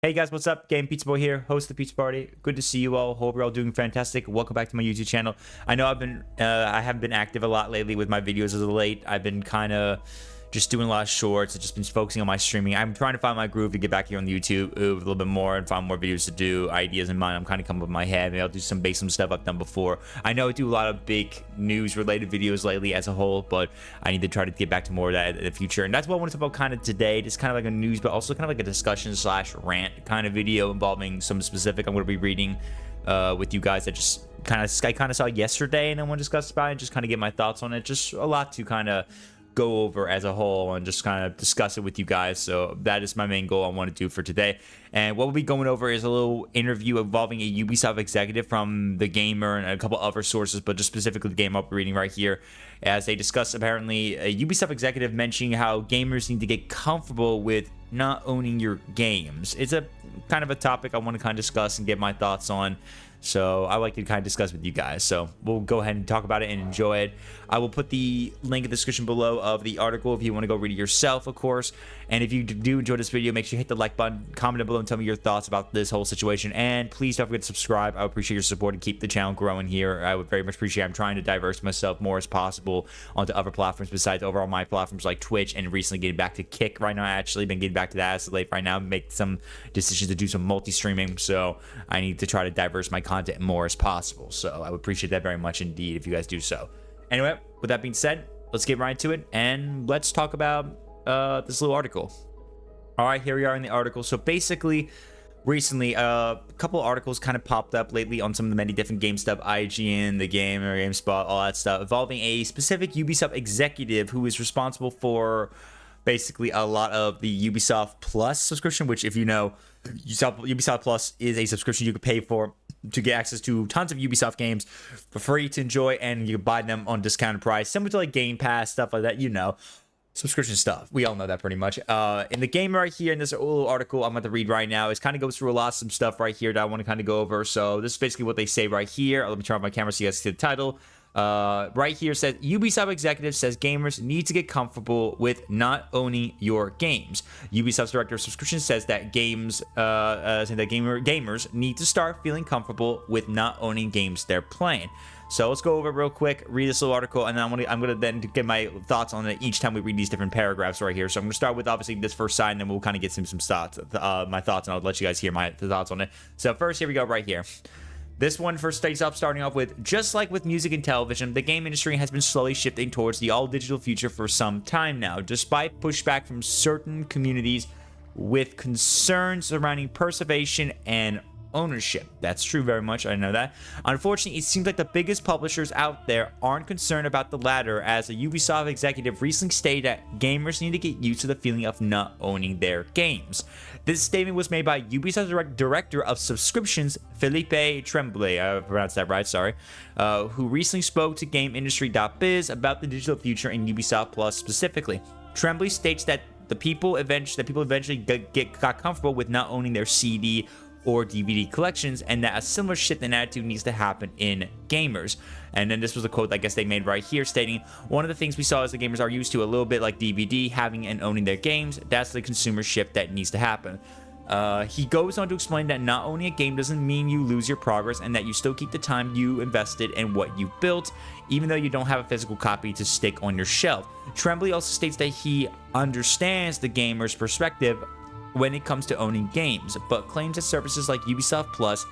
Hey guys, what's up? Game Pizza Boy here, host of the Pizza Party. Good to see you all. Hope you're all doing fantastic. Welcome back to my YouTube channel. I know I haven't been active a lot lately with my videos as of late. I've been kind of just doing a lot of shorts. I've just been focusing on my streaming. I'm trying to find my groove to get back here on the YouTube a little bit more and find more videos to do, ideas in mind. I'm kind of coming up with my head. Maybe I'll do some stuff I've done before. I know I do a lot of big news related videos lately as a whole, but I need to try to get back to more of that in the future. And that's what I want to talk about kind of today. Just kind of like a news, but also kind of like a discussion slash rant kind of video involving some specific I'm going to be reading with you guys that just I kind of saw yesterday, and I want to discuss about it and just kind of get my thoughts on it. Just a lot to kind of go over as a whole and just kind of discuss it with you guys. So that is my main goal I want to do for today. And what we'll be going over is a little interview involving a Ubisoft executive from The Gamer and a couple other sources, but just specifically the game I'll be reading right here, as they discuss apparently a Ubisoft executive mentioning how gamers need to get comfortable with not owning your games. It's a kind of a topic I want to kind of discuss and get my thoughts on. So I like to kind of discuss with you guys. So we'll go ahead and talk about it and enjoy it. I will put the link in the description below of the article if you want to go read it yourself, of course. And if you do enjoy this video, make sure you hit the like button, comment down below, and tell me your thoughts about this whole situation. And please don't forget to subscribe. I would appreciate your support and keep the channel growing here. I would very much appreciate it. I'm trying to diverse myself more as possible onto other platforms besides overall my platforms like Twitch, and recently getting back to Kick right now. I actually been getting back to that as of late right now, make some decisions to do some multi-streaming. So I need to try to diverse my content more as possible. So I would appreciate that very much indeed if you guys do so. Anyway, with that being said, let's get right into it and let's talk about this little article. All right, here we are in the article. So basically, recently, a couple articles kind of popped up lately on some of the many different game stuff, IGN, The Gamer, GameSpot, all that stuff, involving a specific Ubisoft executive who is responsible for basically a lot of the Ubisoft Plus subscription, which, if you know, Ubisoft Plus is a subscription you can pay for to get access to tons of Ubisoft games for free to enjoy, and you can buy them on discounted price, similar to like Game Pass, stuff like that, you know, subscription stuff. We all know that pretty much. In the game right here, in this little article I'm about to read right now, it kind of goes through a lot of some stuff right here that I want to kind of go over. So this is basically what they say right here. Let me turn off my camera so you guys see the title. Right here says Ubisoft executive says gamers need to get comfortable with not owning your games. Ubisoft's director of subscription says that gamers need to start feeling comfortable with not owning games they're playing. So let's go over it real quick, read this little article, and then I'm gonna then get my thoughts on it each time we read these different paragraphs right here. So I'm gonna start with obviously this first side, and then we'll kind of get some thoughts, my thoughts, and I'll let you guys hear my thoughts on it. So first, here we go right here. This one first starting off with, just like with music and television, the game industry has been slowly shifting towards the all-digital future for some time now, despite pushback from certain communities with concerns surrounding preservation and ownership. That's true very much, I know that. Unfortunately, it seems like the biggest publishers out there aren't concerned about the latter, as a Ubisoft executive recently stated that gamers need to get used to the feeling of not owning their games. This statement was made by Ubisoft director of subscriptions, Philippe Tremblay, I pronounced that right, sorry, who recently spoke to GameIndustry.biz about the digital future in Ubisoft Plus specifically. Tremblay states that people eventually got comfortable with not owning their CD or DVD collections, and that a similar shift in attitude needs to happen in gamers. And then this was a quote I guess they made right here, stating, one of the things we saw as the gamers are used to a little bit like DVD, having and owning their games. That's the consumer shift that needs to happen. He goes on to explain that not owning a game doesn't mean you lose your progress, and that you still keep the time you invested in what you built, even though you don't have a physical copy to stick on your shelf. Tremblay also states that he understands the gamer's perspective when it comes to owning games, but claims that services like Ubisoft Plus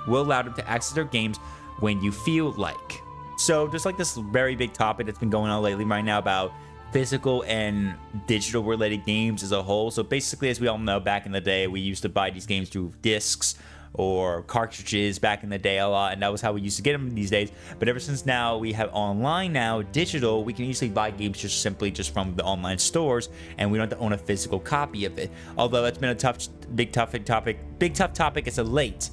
will allow them to access their games when you feel like. So just like this very big topic that's been going on lately right now about physical and digital related games as a whole. So basically, as we all know, back in the day, we used to buy these games through discs or cartridges back in the day a lot, and that was how we used to get them these days. But ever since now we have online now, digital, we can easily buy games just from the online stores, and we don't have to own a physical copy of it. Although that's been a big tough topic as of late,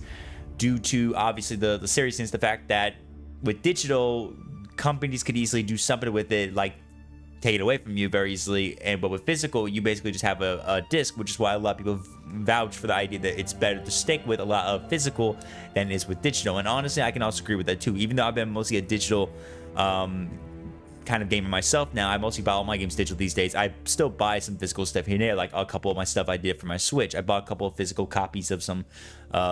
due to obviously the seriousness, the fact that with digital, companies could easily do something with it, like take it away from you very easily, but with physical, you basically just have a disc, which is why a lot of people vouch for the idea that it's better to stick with a lot of physical than it is with digital. And honestly, I can also agree with that too, even though I've been mostly a digital kind of gamer myself now. I mostly buy all my games digital these days. I still buy some physical stuff here and there, like a couple of my stuff I did for my Switch. I bought a couple of physical copies of some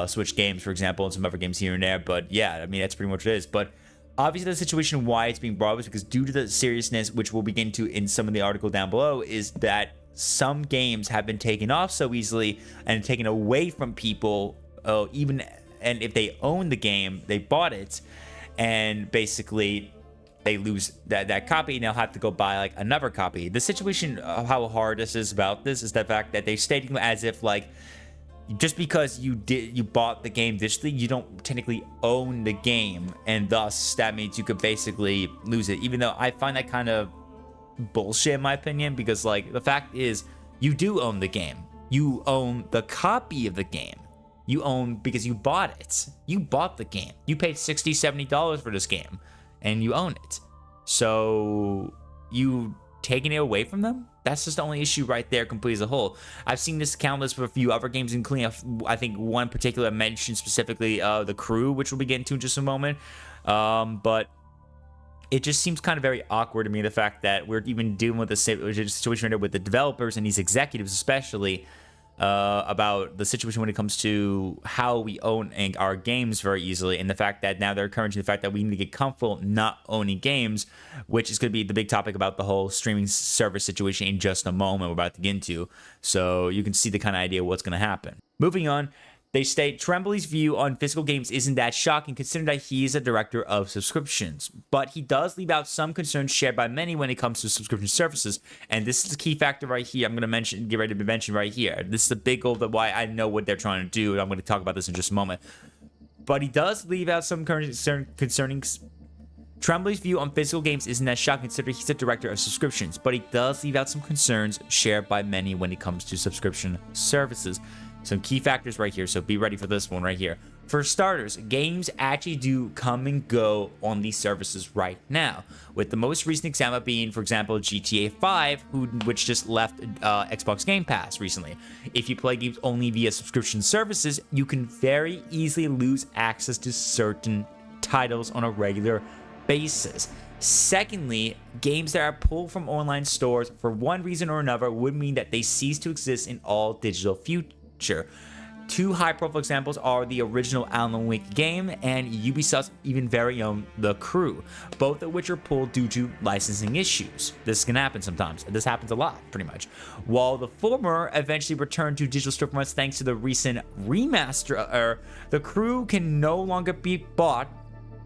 Switch games, for example, and some other games here and there. But yeah, I mean, that's pretty much what it is. But obviously, the situation why it's being brought up is because due to the seriousness, which we'll begin to in some of the article down below, is that some games have been taken off so easily and taken away from people, and if they own the game, they bought it, and basically they lose that copy and they'll have to go buy like another copy. The situation of how hard this is about this is the fact that they're stating as if like just because you bought the game digitally, you don't technically own the game, and thus that means you could basically lose it. Even though I find that kind of bullshit in my opinion, because like the fact is you do own the game. You own the copy of the game. You own because you bought it. You bought the game. You paid $60-$70 for this game and you own it. So you taking it away from them? That's just the only issue right there, complete as a whole. I've seen this countless for a few other games, including I think one particular mentioned specifically The Crew, which we'll be getting to in just a moment. But it just seems kind of very awkward to me, the fact that we're even dealing with a situation right now with the developers and these executives especially, about the situation when it comes to how we own our games very easily, and the fact that now they're encouraging the fact that we need to get comfortable not owning games, which is going to be the big topic about the whole streaming service situation in just a moment we're about to get into. So you can see the kind of idea of what's going to happen. Moving on, they state Tremblay's view on physical games isn't that shocking considering that he is a director of subscriptions, but he does leave out some concerns shared by many when it comes to subscription services, and this is the key factor right here. I'm going to get ready to mention right here. This is the big goal of why I know what they're trying to do, and I'm going to talk about this in just a moment. But he does leave out some concerning. Tremblay's view on physical games isn't that shocking considering he's a director of subscriptions, but he does leave out some concerns shared by many when it comes to subscription services. Some key factors right here, so be ready for this one right here. For starters, games actually do come and go on these services right now, with the most recent example being, for example, GTA 5, which just left Xbox Game Pass recently. If you play games only via subscription services, you can very easily lose access to certain titles on a regular basis. Secondly, games that are pulled from online stores for one reason or another would mean that they cease to exist in all digital future. Two high-profile examples are the original Alan Wake game and Ubisoft's even very own The Crew, both of which are pulled due to licensing issues. This can happen sometimes. This happens a lot, pretty much. While the former eventually returned to digital storefronts thanks to the recent remaster, The Crew can no longer be bought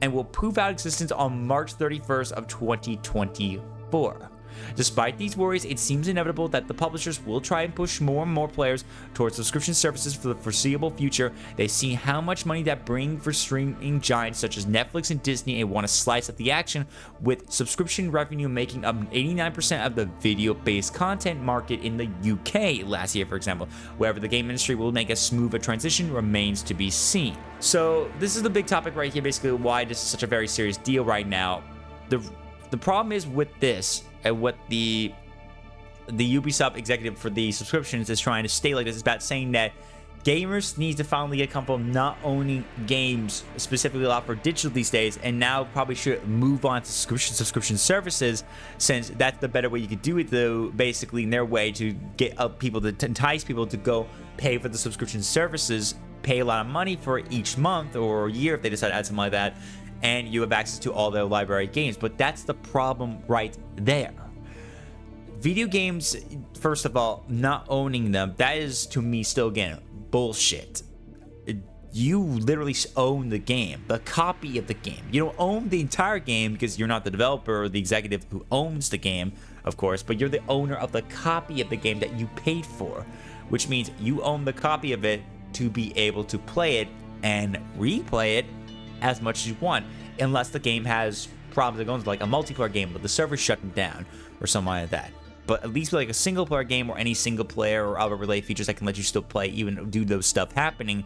and will prove out existence on March 31st of 2024. Despite these worries, it seems inevitable that the publishers will try and push more and more players towards subscription services for the foreseeable future. They see how much money that bring for streaming giants such as Netflix and Disney and want to slice up the action, with subscription revenue making up 89% of the video-based content market in the UK last year, for example. Whether the game industry will make a smoother transition remains to be seen. So this is the big topic right here, basically why this is such a very serious deal right now. The problem is with this, and what the Ubisoft executive for the subscriptions is trying to state like this is about saying that gamers need to finally get comfortable not owning games specifically a lot for digital these days, and now probably should move on to subscription services, since that's the better way you could do it, though, basically in their way to get up people, to entice people to go pay for the subscription services, pay a lot of money for each month or year if they decide to add something like that, and you have access to all their library games. But that's the problem right there. Video games, first of all, not owning them, that is to me still, again, bullshit. You literally own the game, the copy of the game. You don't own the entire game because you're not the developer or the executive who owns the game, of course, but you're the owner of the copy of the game that you paid for, which means you own the copy of it to be able to play it and replay it as much as you want, unless the game has problems that go into like a multiplayer game but the server's shutting down or something like that. But at least like a single player game or any single player or other related features that can let you still play, even do those stuff happening,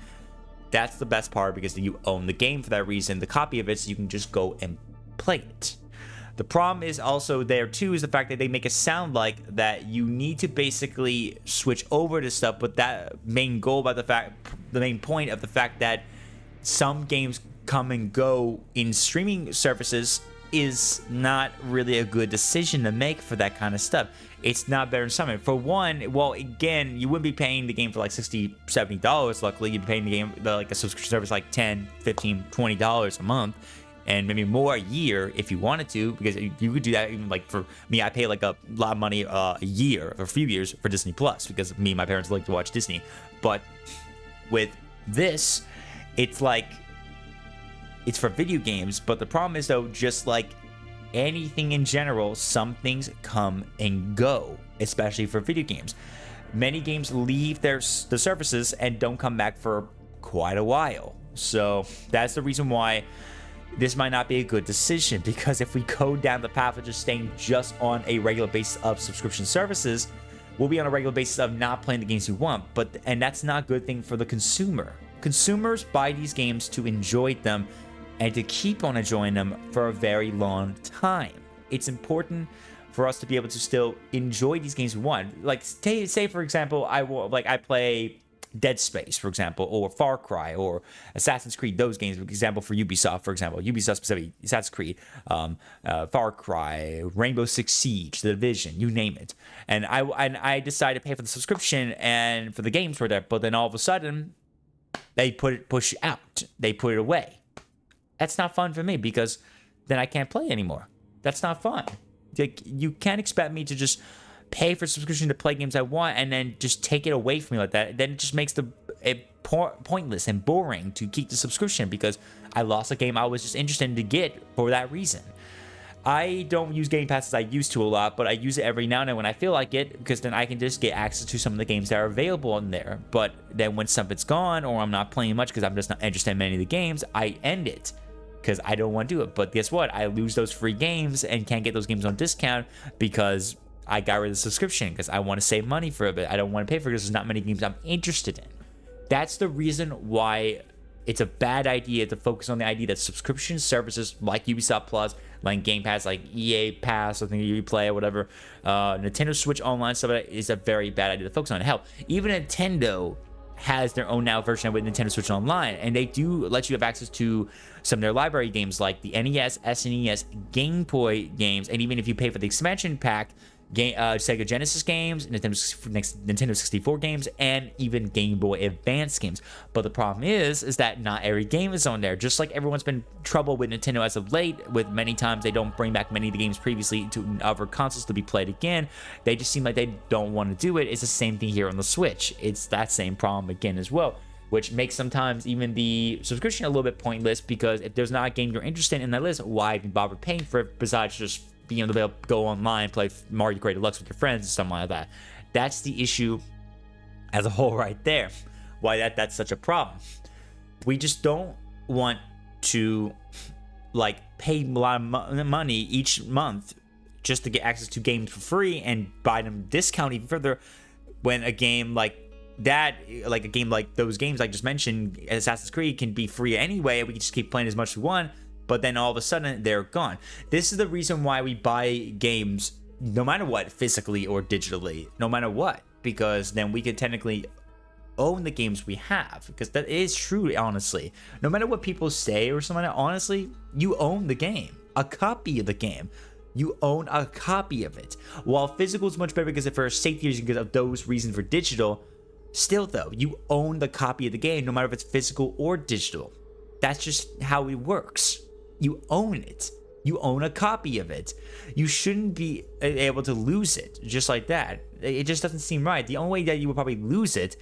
that's the best part, because you own the game for that reason, the copy of it, so you can just go and play it. The problem is also there too is the fact that they make it sound like that you need to basically switch over to stuff, but that main goal about the main point of the fact that some games come and go in streaming services is not really a good decision to make for that kind of stuff. It's not better than something. For one, well, again, you wouldn't be paying the game for like $60, $70. Luckily, you'd be paying the game like a subscription service like $10, $15, $20 a month, and maybe more a year if you wanted to, because you could do that. Even like for me, I pay like a lot of money a year or a few years for Disney Plus, because me and my parents like to watch Disney. But with this, it's like, it's for video games. But the problem is, though, just like anything in general, some things come and go, especially for video games. Many games leave the services and don't come back for quite a while. So that's the reason why this might not be a good decision, because if we go down the path of just staying just on a regular basis of subscription services, we'll be on a regular basis of not playing the games we want. And that's not a good thing for the consumer. Consumers buy these games to enjoy them and to keep on enjoying them for a very long time. It's important for us to be able to still enjoy these games we want. Like, say for example, I play Dead Space, for example, or Far Cry, or Assassin's Creed. Those games, for example, for Ubisoft, for example, Ubisoft specifically, Assassin's Creed, Far Cry, Rainbow Six Siege, The Division, you name it. And I decided to pay for the subscription and for the games for that, but then all of a sudden they push out, they put it away. That's not fun for me, because then I can't play anymore. That's not fun. Like, you can't expect me to just pay for subscription to play games I want and then just take it away from me like that. Then it just makes it pointless and boring to keep the subscription, because I lost a game I was just interested in to get for that reason. I don't use Game Pass as I used to a lot, but I use it every now and then when I feel like it, because then I can just get access to some of the games that are available in there. But then when something's gone, or I'm not playing much because I'm just not interested in many of the games, I end it, because I don't want to do it. But guess what? I lose those free games and can't get those games on discount because I got rid of the subscription, because I want to save money for it, but I don't want to pay for it because there's not many games I'm interested in. That's the reason why it's a bad idea to focus on the idea that subscription services like Ubisoft Plus, like Game Pass, like EA Pass, I think you play or whatever, Nintendo Switch Online stuff like that, is a very bad idea to focus on. Hell, even Nintendo has their own now version with Nintendo Switch Online, and they do let you have access to some of their library games like the NES, SNES, Game Boy games, and even if you pay for the expansion pack, Sega Genesis games, Nintendo 64 games, and even Game Boy Advance games. But the problem is that not every game is on there. Just like everyone's been trouble with Nintendo as of late, with many times they don't bring back many of the games previously to other consoles to be played again. They just seem like they don't want to do it. It's the same thing here on the Switch. It's that same problem again as well, which makes sometimes even the subscription a little bit pointless, because if there's not a game you're interested in that list, why even bother paying for it besides just being able to go online, play Mario Kart Deluxe with your friends and something like that. That's the issue as a whole right there. Why that's such a problem. We just don't want to like pay a lot of money each month just to get access to games for free and buy them discount even further, when a game like that, like a game like those games I just mentioned, Assassin's Creed, can be free anyway. We can just keep playing as much as we want, but then all of a sudden they're gone. This is the reason why we buy games no matter what, physically or digitally, no matter what, because then we can technically own the games we have, because that is true, honestly. No matter what people say or something, honestly, you own the game, a copy of the game. You own a copy of it. While physical is much better because for safety reasons, because of those reasons for digital, still though, you own the copy of the game, no matter if it's physical or digital. That's just how it works. You own it. You own a copy of it. You shouldn't be able to lose it just like that. It just doesn't seem right. The only way that you would probably lose it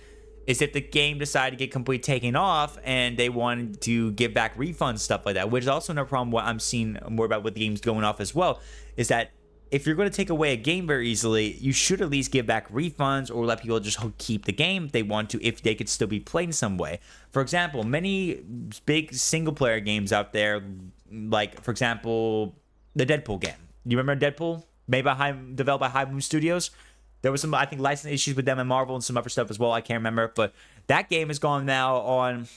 is if the game decided to get completely taken off and they wanted to give back refunds, stuff like that, which is also no problem. What I'm seeing more about with the games going off as well is that if you're going to take away a game very easily, you should at least give back refunds or let people just keep the game if they want to, if they could still be played in some way. For example, many big single player games out there, like for example, the Deadpool game. You remember Deadpool? Made by developed by High Moon Studios. There was some, I think, license issues with them and Marvel and some other stuff as well. I can't remember, but that game is gone now on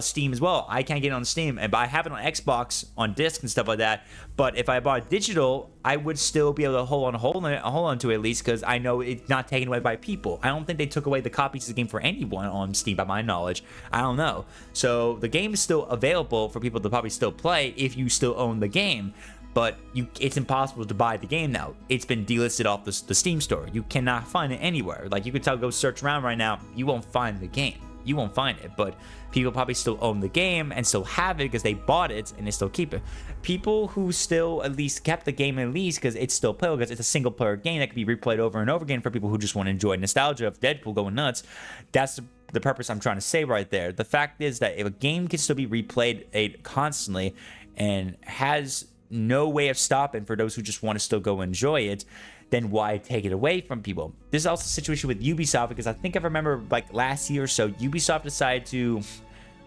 Steam as well. I can't get it on Steam, but I have it on Xbox on disc and stuff like that. But if I bought it digital, I would still be able to hold on to it at least, because I know it's not taken away by people. I don't think they took away the copies of the game for anyone on Steam, by my knowledge. I don't know. So the game is still available for people to probably still play if you still own the game. but it's impossible to buy the game now. It's been delisted off the Steam store. You cannot find it anywhere. Like, you could go search around right now, you won't find the game. You won't find it, but people probably still own the game and still have it because they bought it and they still keep it. People who still at least kept the game at least because it's still playable, because it's a single player game that can be replayed over and over again for people who just want to enjoy nostalgia of Deadpool going nuts. That's the purpose I'm trying to say right there. The fact is that if a game can still be replayed constantly and has no way of stopping for those who just want to still go enjoy it, then why take it away from people? This is also a situation with Ubisoft, because I think I remember like last year or so, Ubisoft decided to,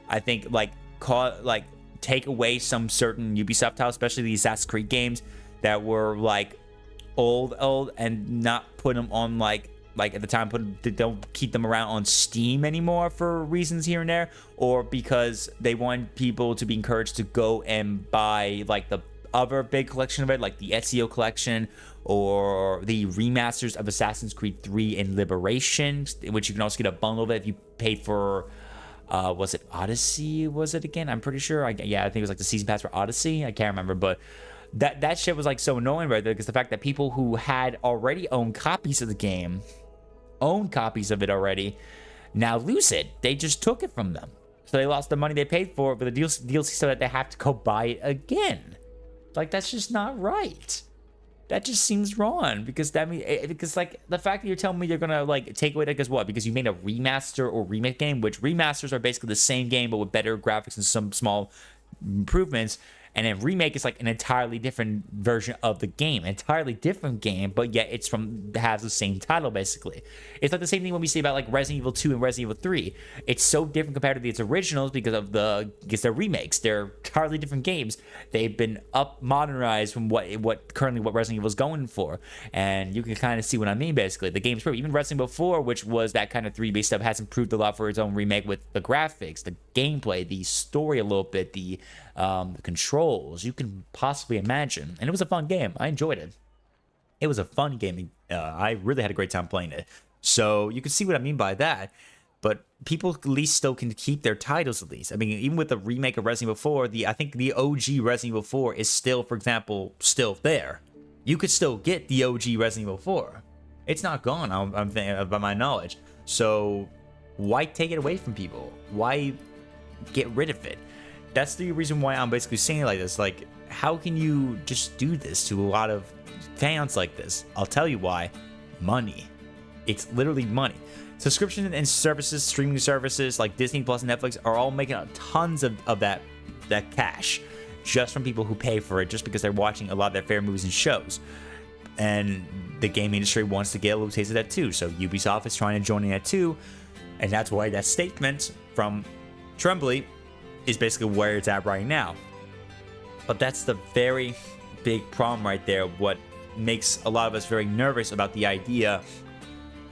I think, take away some certain Ubisoft titles, especially the Assassin's Creed games that were like old, and not put them on like at the time, don't keep them around on Steam anymore for reasons here and there, or because they want people to be encouraged to go and buy like the other big collection of it, like the Ezio collection or the remasters of Assassin's Creed 3 and Liberation, which you can also get a bundle of it if you paid for, was it Odyssey? Was it again? I'm pretty sure. I think it was like the season pass for Odyssey. I can't remember, but that shit was like so annoying right there, because the fact that people who had already owned copies of the game, own copies of it already, now lose it. They just took it from them. So they lost the money they paid for it with the DLC so that they have to go buy it again. Like, that's just not right. That just seems wrong, because like the fact that you're telling me you're gonna like take away that, because what? Because you made a remaster or remake game, which remasters are basically the same game but with better graphics and some small improvements. And then remake is like an entirely different version of the game, entirely different game, but yet has the same title basically. It's like the same thing when we say about like Resident Evil 2 and Resident Evil 3. It's so different compared to its originals because they're remakes. They're entirely different games. They've been modernized from what Resident Evil is going for, and you can kind of see what I mean. Basically, the game's improved. Even Resident Evil 4, which was that kind of 3-based stuff, has improved a lot for its own remake with the graphics, the gameplay, the story a little bit, the controls. You can possibly imagine, and it was a fun game. I enjoyed it. It was a fun game. I really had a great time playing it. So you can see what I mean by that. But people at least still can keep their titles at least. I mean, even with the remake of Resident Evil 4, I think the OG Resident Evil 4 is still, for example, still there. You could still get the OG Resident Evil 4. It's not gone, I'm thinking, by my knowledge. So why take it away from people? Why get rid of it? That's the reason why I'm basically saying it like this. Like, how can you just do this to a lot of fans like this? I'll tell you why. Money. It's literally money. Subscription and services, streaming services like Disney Plus and Netflix are all making tons of that cash just from people who pay for it, just because they're watching a lot of their favorite movies and shows. And the game industry wants to get a little taste of that too. So Ubisoft is trying to join in that too. And that's why that statement from Tremblay is basically where it's at right now. But that's the very big problem right there. What makes a lot of us very nervous about the idea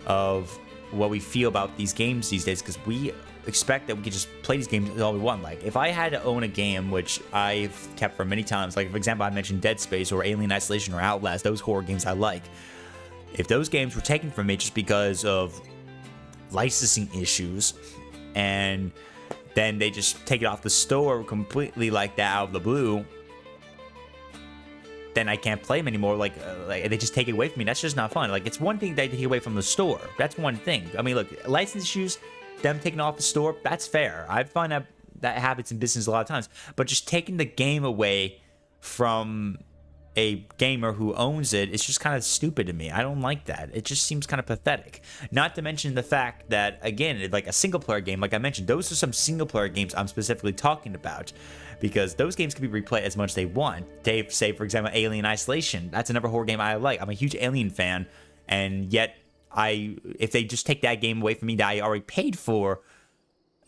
of what we feel about these games these days, because we expect that we can just play these games all we want. Like, if I had to own a game, which I've kept for many times, like for example I mentioned Dead Space or Alien Isolation or Outlast, those horror games I like. If those games were taken from me just because of licensing issues, and then they just take it off the store completely like that out of the blue, then I can't play them anymore. Like they just take it away from me. That's just not fun. Like, it's one thing they take away from the store. That's one thing. I mean, look, license issues, them taking off the store, that's fair. I find that happens in business a lot of times. But just taking the game away from a gamer who owns it, it's just kind of stupid to me. I don't like that. It just seems kind of pathetic. Not to mention the fact that, again, like a single player game, like I mentioned, those are some single player games I'm specifically talking about, because those games can be replayed as much as they want. Say, for example, Alien Isolation. That's another horror game I like. I'm a huge Alien fan, and yet if they just take that game away from me that I already paid for,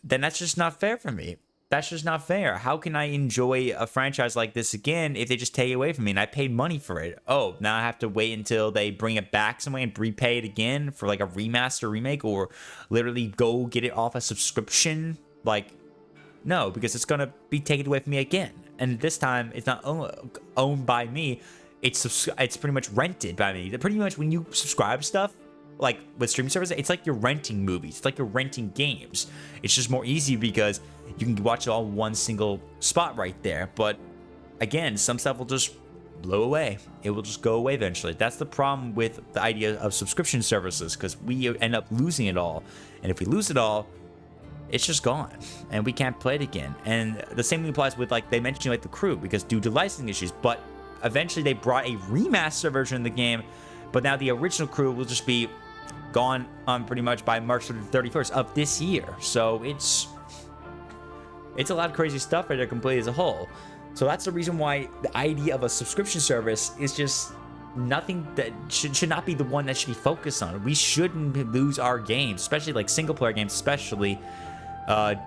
then that's just not fair for me. That's just not fair. How can I enjoy a franchise like this again if they just take it away from me and I paid money for it? Oh, now I have to wait until they bring it back some way and repay it again for like a remaster, remake, or literally go get it off a subscription? Like, no, because it's gonna be taken away from me again. And this time, it's not owned by me. It's pretty much rented by me. Pretty much when you subscribe to stuff, like with streaming services, it's like you're renting movies. It's like you're renting games. It's just more easy because you can watch it all in one single spot right there. But again, some stuff will just blow away. It will just go away eventually. That's the problem with the idea of subscription services, because we end up losing it all. And if we lose it all, it's just gone and we can't play it again. And the same thing applies with, like, they mentioned, like, the crew, because due to licensing issues, but eventually they brought a remaster version of the game, but now the original crew will just be gone pretty much by March 31st of this year. So it's a lot of crazy stuff right there completely as a whole. So that's the reason why the idea of a subscription service is just nothing that should not be the one that should be focused on. We shouldn't lose our games, especially like single player games, especially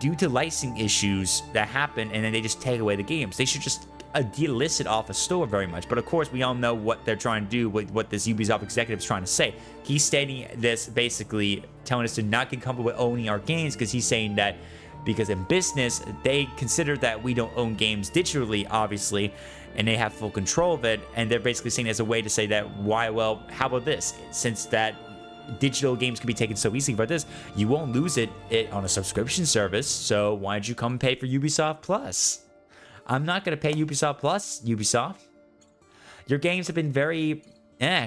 due to licensing issues that happen, and then they just take away the games. They should just delist it off a store very much. But of course, we all know what they're trying to do, with what this Ubisoft executive is trying to say. He's stating this, basically telling us to not get comfortable with owning our games, because he's saying that because in business, they consider that we don't own games digitally, obviously, and they have full control of it. And they're basically saying as a way to say that, why, well, how about this? Since that digital games can be taken so easily about this, you won't lose it on a subscription service, so why don't you come pay for Ubisoft Plus? I'm not going to pay Ubisoft Plus, Ubisoft. Your games have been very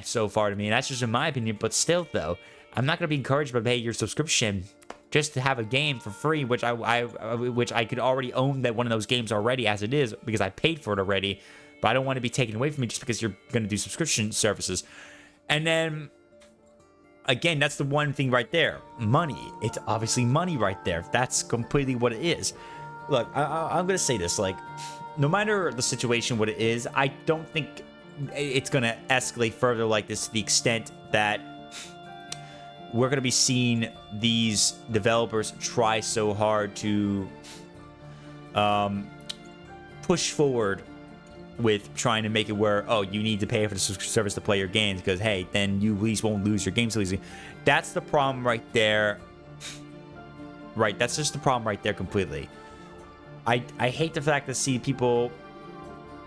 so far to me, and that's just in my opinion, but still, though, I'm not going to be encouraged to pay your subscription just to have a game for free, which I could already own that one of those games already as it is, because I paid for it already, but I don't want to be taken away from me just because you're going to do subscription services. And then again, that's the one thing right there. Money. It's obviously money right there. That's completely what it is. Look, I'm going to say this, like, no matter the situation, what it is, I don't think it's going to escalate further like this, to the extent that we're going to be seeing these developers try so hard to push forward with trying to make it where, oh, you need to pay for the subscription service to play your games, because, hey, then you at least won't lose your games so easily. That's the problem right there. Right, that's just the problem right there completely. I hate the fact to see people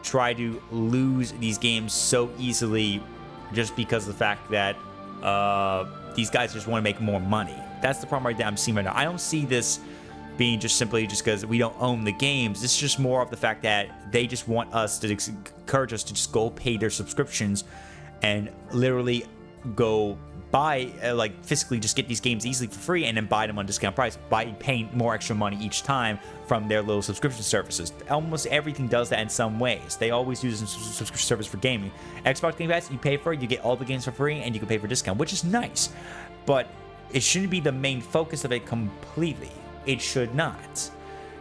try to lose these games so easily just because of the fact that these guys just want to make more money. That's the problem right there I'm seeing right now. I don't see this being just simply just because we don't own the games. It's just more of the fact that they just want us to encourage us to just go pay their subscriptions and literally go buy, like, physically just get these games easily for free and then buy them on discount price by paying more extra money each time from their little subscription services. Almost everything does that in some ways. They always use a subscription service for gaming. Xbox Game Pass, you pay for it, you get all the games for free, and you can pay for discount, which is nice. But it shouldn't be the main focus of it completely. It should not.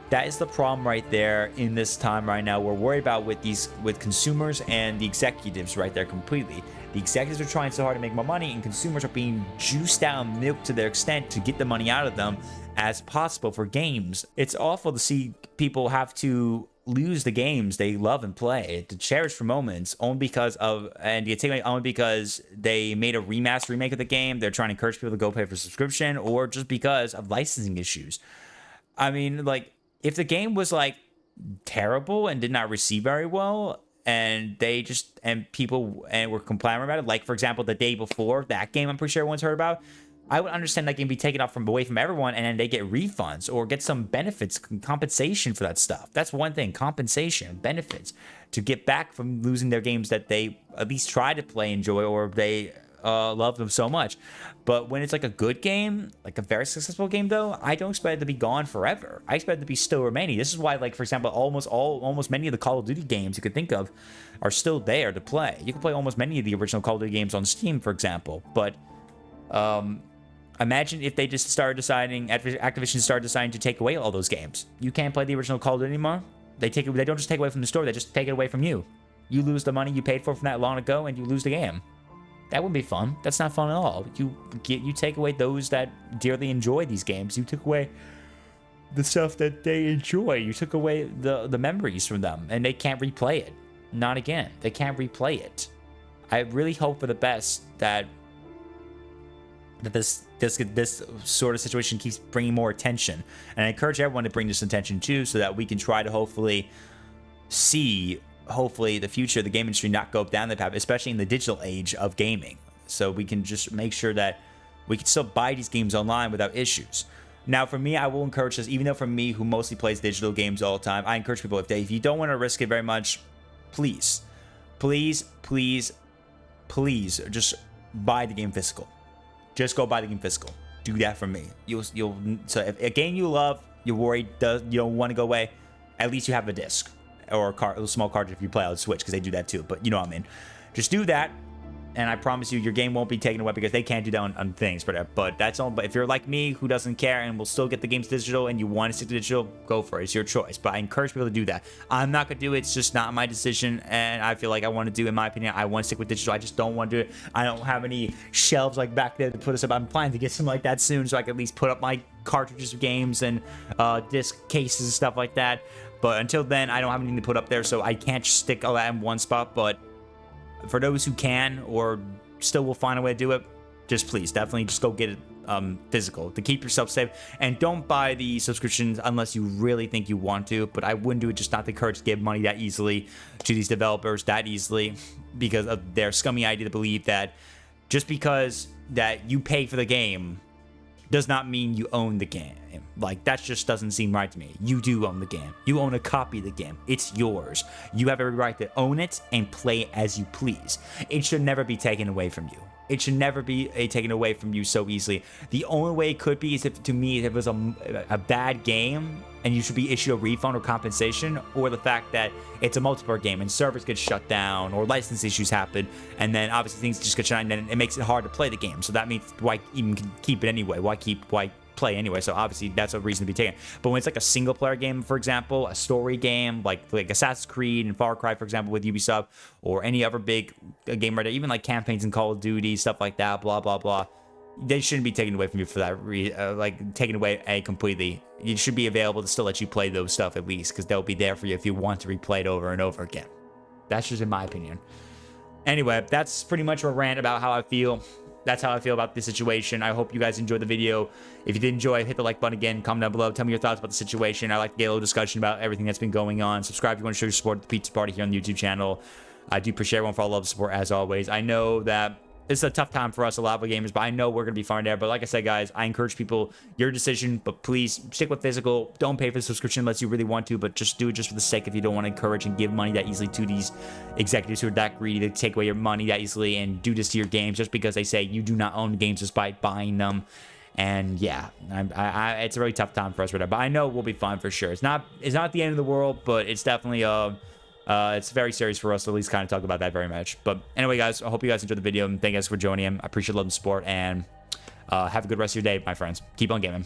That is the problem right there in this time right now. We're worried about with consumers and the executives right there completely. The executives are trying so hard to make more money, and consumers are being juiced out and milked to their extent to get the money out of them as possible for games. It's awful to see people have to lose the games they love and play, to cherish for moments, only because they made a remake of the game. They're trying to encourage people to go pay for subscription, or just because of licensing issues. I mean, like, if the game was, like, terrible and did not receive very well, and people were complaining about it, like, for example, the day before that game, I'm pretty sure everyone's heard about, I would understand that game be taken away from everyone, and then they get refunds or get some benefits, compensation for that stuff. That's one thing, compensation, benefits, to get back from losing their games that they at least try to play, enjoy, or they love them so much. But when it's like a good game, like a very successful game, though, I don't expect it to be gone forever. I expect it to be still remaining. This is why, like, for example, almost many of the Call of Duty games you could think of are still there to play. You can play almost many of the original Call of Duty games on Steam, for example. But imagine if they just Activision started deciding to take away all those games. You can't play the original Call of Duty anymore. They don't just take it away from the store. They just take it away from you. You lose the money you paid for from that long ago, and you lose the game. That wouldn't be fun. That's not fun at all. You take away those that dearly enjoy these games. You took away the stuff that they enjoy. You took away the memories from them, and they can't replay it. Not again. They can't replay it. I really hope for the best that this sort of situation keeps bringing more attention, and I encourage everyone to bring this attention too, so that we can try to hopefully the future of the game industry not go down that path, especially in the digital age of gaming. So we can just make sure that we can still buy these games online without issues. Now, for me, I will encourage this, even though for me, who mostly plays digital games all the time, I encourage people, if you don't want to risk it very much, please please, please, please just buy the game physical. Just go buy the game physical. Do that for me. So if a game you love, you're worried you don't want to go away, at least you have a disc or a small cartridge if you play on the Switch, because they do that too. But you know what I mean. Just do that, and I promise you, your game won't be taken away, because they can't do that on things. But that's all. But if you're like me, who doesn't care and will still get the games digital, and you want to stick to digital, go for it. It's your choice. But I encourage people to do that. I'm not gonna do it. It's just not my decision, and I feel like I want to do. In my opinion, I want to stick with digital. I just don't want to do it. I don't have any shelves like back there to put us up. I'm planning to get some like that soon, so I can at least put up my cartridges of games and disc cases and stuff like that. But until then, I don't have anything to put up there, so I can't just stick all that in one spot. But for those who can or still will find a way to do it, just please, definitely just go get it physical to keep yourself safe. And don't buy the subscriptions unless you really think you want to. But I wouldn't do it just not to encourage to give money that easily to these developers that easily, because of their scummy idea to believe that just because that you pay for the game does not mean you own the game. Like, that just doesn't seem right to me. You do own the game. You own a copy of the game. It's yours. You have every right to own it and play it as you please. It should never be taken away from you. It should never be taken away from you so easily. The only way it could be is if, to me, if it was a bad game and you should be issued a refund or compensation, or the fact that it's a multiplayer game and servers get shut down or license issues happen, and then obviously things just get shut down, and then it makes it hard to play the game. So that means why even keep it anyway? Why play anyway? So obviously that's a reason to be taken. But when it's like a single player game, for example, a story game like Assassin's Creed and Far Cry, for example, with Ubisoft, or any other big game right there, even like campaigns in Call of Duty, stuff like that, blah blah blah, they shouldn't be taken away from you for that like taken away completely. It should be available to still let you play those stuff at least, because they'll be there for you if you want to replay it over and over again. That's just in my opinion. Anyway, that's pretty much a rant about how I feel. That's how I feel about this situation. I hope you guys enjoyed the video. If you did enjoy, hit the like button again. Comment down below. Tell me your thoughts about the situation. I like to get a little discussion about everything that's been going on. Subscribe if you want to show your support to the Pizza Party here on the YouTube channel. I do appreciate everyone for all love and support, as always. I know that it's a tough time for us, a lot of gamers, but I know we're going to be fine there. But like I said, guys, I encourage people, your decision, but please stick with physical. Don't pay for the subscription unless you really want to, but just do it just for the sake if you don't want to encourage and give money that easily to these executives who are that greedy to take away your money that easily and do this to your games just because they say you do not own games despite buying them. And yeah, it's a really tough time for us right now, but I know we'll be fine for sure. It's not the end of the world, but it's definitely it's very serious for us to at least kind of talk about that very much. But anyway, guys, I hope you guys enjoyed the video, and thank you guys for joining in. I appreciate love and support, and have a good rest of your day, my friends. Keep on gaming.